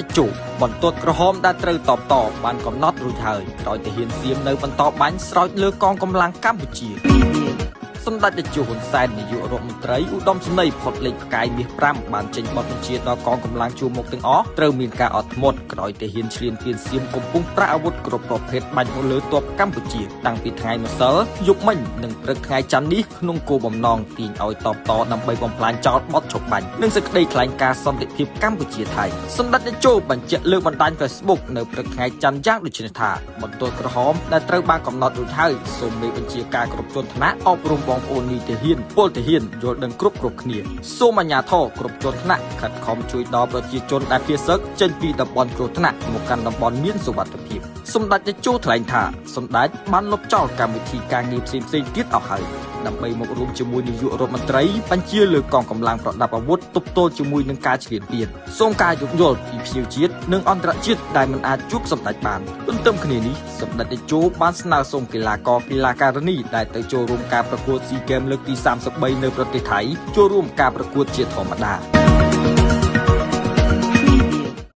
តជោបន្ទាត់ក្រហមដែលត្រូវតបតបានកំណត់រួចហើយក្រោយទាហានសៀមនៅបន្តបាញ់ស្រោចលើកងកម្លាំងកម្ពុជាសម្ដេចតេជោហ៊ុនសែននាយករដ្ឋមន្ត្រីឧត្តមសេនីយ៍ផុតលេខផ្កាយមាស5បានចេញបទបញ្ជាដល់កងកម្លាំងជួរមុខទាំងអស់ត្រូវមានការអត់ធ្មត់ក្រោយទាហានឈ្លានពានសៀមកំពុងប្រាក់អាវុធគ្រប់ប្រភេទបាញ់មកលើទ័ពកម្ពុជាតាំងពីថ្ងៃម្សិលយប់មិញនិងព្រឹកថ្ងៃច័ន្ទនេះក្នុងគោលបំណងទាញឲ្យតបតដើម្បីបំផ្លាញចោលបទឈប់បាញ់និងសេចក្តីថ្លែងការណ៍សន្តិភាពកម្ពុជាថៃសម្ដេចតេជោបញ្ជាក់លើបណ្ដាញ Facebook នៅព្រឹកថ្ងៃច័ន្ទយ៉ាងដូចនេះថាបន្ទាត់ក្រហមដែលត្រូវបានកំណត់រួចហើយសូមមេបញ្ជាការគ្រប់ជាន់ថ្នាក់អប់រំបងប្អូននីតិពលទាហានយល់ដឹងគ្រប់គ្នាសូមអាជ្ញាធរគ្រប់ជាន់ថ្នាក់ខិតខំជួយដល់ប្រជាជនដែលភៀសសឹកចេញពីតំបន់គ្រោះថ្នាក់មកកាន់តំបន់មានសុវត្ថិភាពសម្ដេចតេជោថ្លែងថាសម្ដេចបានលុបចោលកម្មវិធីការងារផ្សេងៗទៀតអស់ហើយដើម្បីមករួមជាមួយនាយករដ្ឋមន្ត្រីបញ្ជាលើកងកម្លាំងប្រដាប់អាវុធទប់ទល់ជាមួយនឹងការឈ្លានពានសូមការយោគយល់ពីភ្ញៀវជាតិនិងអន្តរជាតិដែលមិនអាចជួបសម្ដេចបានទន្ទឹមគ្នានេះសម្ដេចតេជោបានស្នើសុំកីឡាករកីឡាការិនីដែលទៅចូលរួមការប្រកួតSEA Gamesលើកទី33នៅប្រទេសថៃចូលរួមការប្រកួតជាធម្មតា